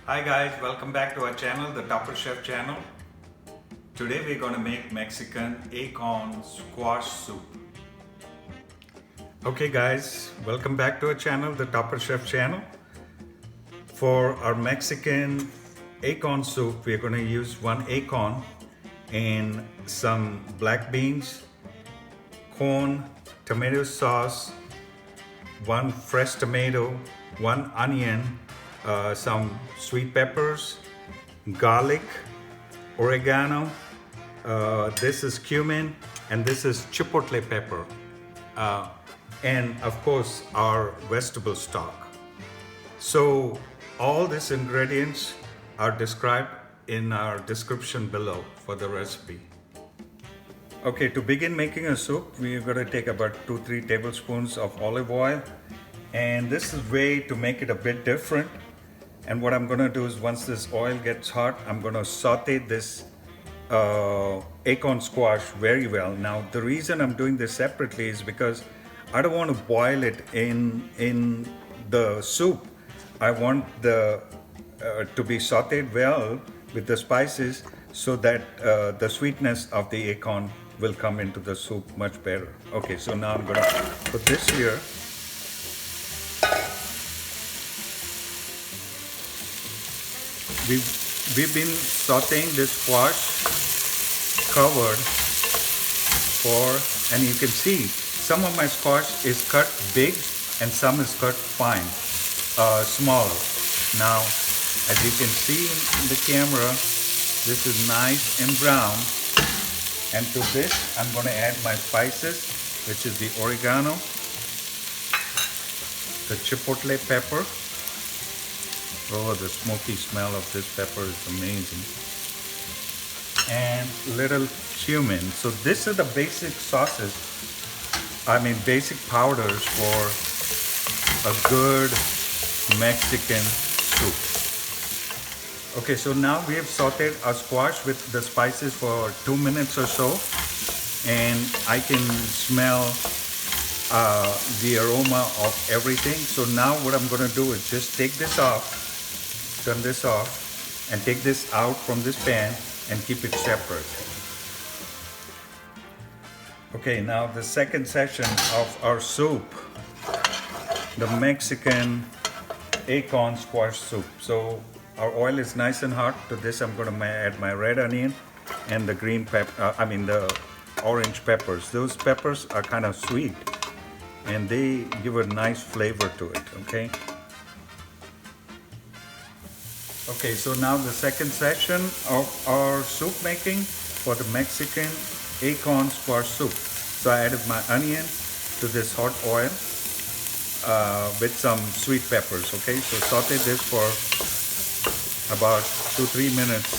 Hi guys, welcome back to our channel, the Topper Chef channel. Today we're going to make Mexican acorn squash soup. Okay guys, welcome back to our channel, the Topper Chef channel. For our Mexican acorn soup, we're going to use one acorn and some black beans, corn, tomato sauce, one fresh tomato, one onion, some sweet peppers, garlic, oregano, this is cumin, and this is chipotle pepper, and of course our vegetable stock. So all these ingredients are described in our description below for the recipe. Okay, to begin making a soup, we're going to take about 2-3 tablespoons of olive oil, and this is way to make it a bit different. And what I'm going to do is once this oil gets hot, I'm going to saute this acorn squash very well. Now the reason I'm doing this separately is because I don't want to boil it in the soup. I want the to be sauteed well with the spices so that the sweetness of the acorn will come into the soup much better. Okay, so now I'm going to put this here. We've been sauteing this squash covered and you can see some of my squash is cut big and some is cut fine, small. Now, as you can see in the camera, this is nice and brown. And to this, I'm going to add my spices, which is the oregano, the chipotle pepper. Oh, the smoky smell of this pepper is amazing. And little cumin. So these are the basic sauces, basic powders for a good Mexican soup. Okay, so now we have sauteed our squash with the spices for 2 minutes or so. And I can smell the aroma of everything. So now what I'm going to do is just take this off. Turn this off and take this out from this pan and keep it separate. Okay, now the second section of our soup, the Mexican acorn squash soup. So our oil is nice and hot. To this I'm going to add my red onion and the green pepper, the orange peppers. Those peppers are kind of sweet and they give a nice flavor to it, okay? Okay, so now the second section of our soup making for the Mexican acorn squash soup. So I added my onion to this hot oil with some sweet peppers, okay? So saute this for about 2-3 minutes.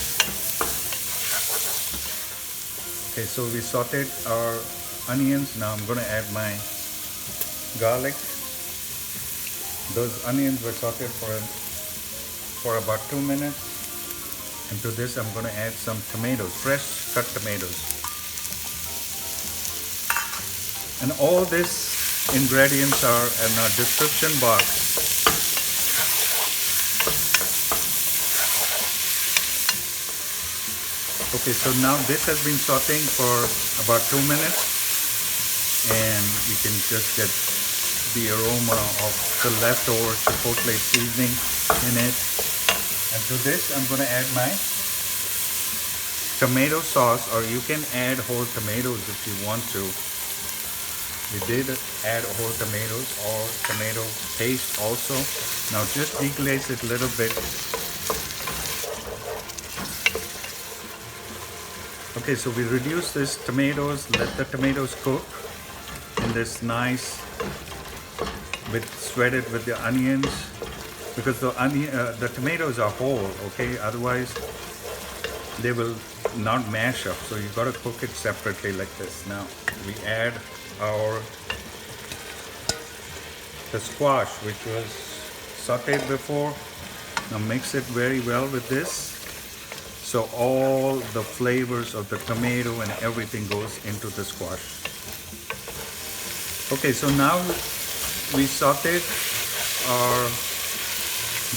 Okay, so we sauteed our onions. Now I'm going to add my garlic. Those onions were sauteed for about 2 minutes, and to this I'm going to add some tomatoes, fresh cut tomatoes. And all these ingredients are in our description box. Okay, so now this has been sauteing for about 2 minutes, and you can just get the aroma of the leftover chipotle seasoning in it. And to this I'm going to add my tomato sauce, or you can add whole tomatoes if you want to. We did add whole tomatoes or tomato paste also. Now just deglaze it a little bit. Okay, so we reduce this tomatoes, let the tomatoes cook in this nice, sweated with the onions, because the tomatoes are whole, okay? Otherwise, they will not mash up. So you got to cook it separately like this. Now we add the squash, which was sauteed before. Now mix it very well with this, so all the flavors of the tomato and everything goes into the squash. Okay, so now we sauteed our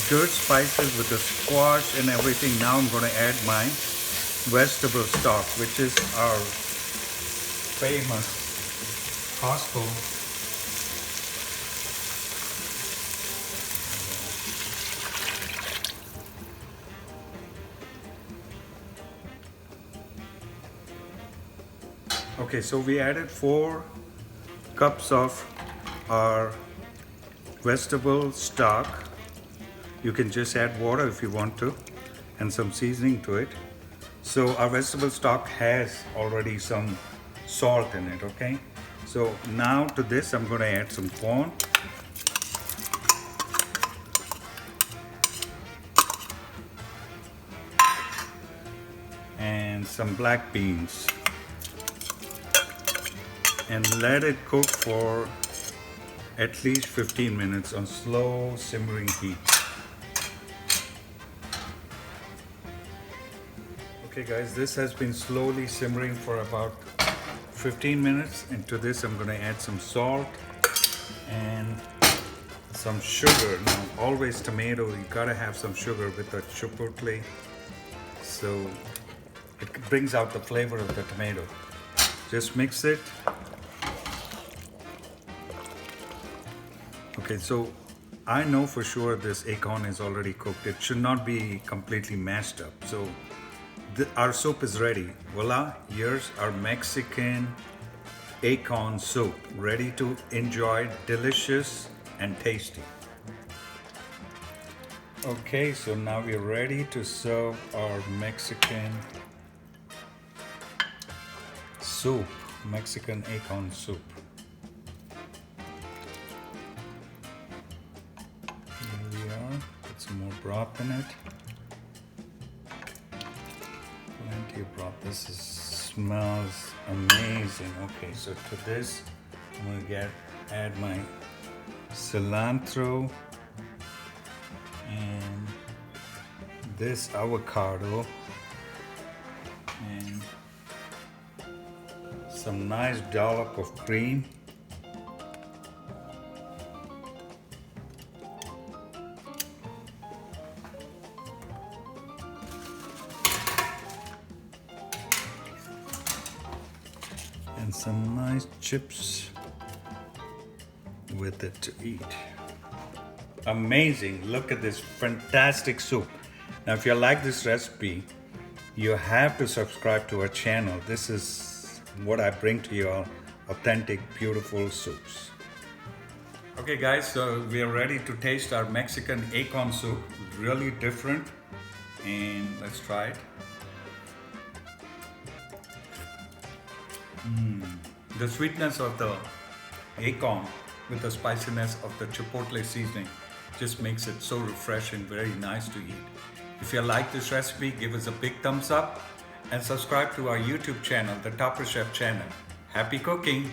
good spices with the squash and everything. Now I'm going to add my vegetable stock, which is our famous Costco Okay, so we added 4 cups of our vegetable stock. You can just add water if you want to, and some seasoning to it. So our vegetable stock has already some salt in it, okay? So now to this I'm going to add some corn. And some black beans. And let it cook for at least 15 minutes on slow simmering heat. Okay guys, this has been slowly simmering for about 15 minutes. And to this I'm going to add some salt and some sugar. Now always tomato, you gotta have some sugar with the chipotle, so it brings out the flavor of the tomato. Just mix it. Okay, so I know for sure this acorn is already cooked. It should not be completely mashed up. So our soup is ready. Voila, here's our Mexican acorn soup, ready to enjoy, delicious and tasty. Okay, so now we're ready to serve our Mexican soup, Mexican acorn soup. Here we are, put some more broth in it. Plenty of broth. This smells amazing. Okay, so to this I'm gonna add my cilantro and this avocado and some nice dollop of cream. And some nice chips with it to eat. Amazing, look at this fantastic soup. Now if you like this recipe, you have to subscribe to our channel. This is what I bring to you all, authentic, beautiful soups. Okay guys, so we are ready to taste our Mexican acorn soup. Really different, and let's try it. The sweetness of the acorn with the spiciness of the chipotle seasoning just makes it so refreshing, very nice to eat. If you like this recipe, give us a big thumbs up and subscribe to our YouTube channel, the Topper Chef channel. Happy cooking!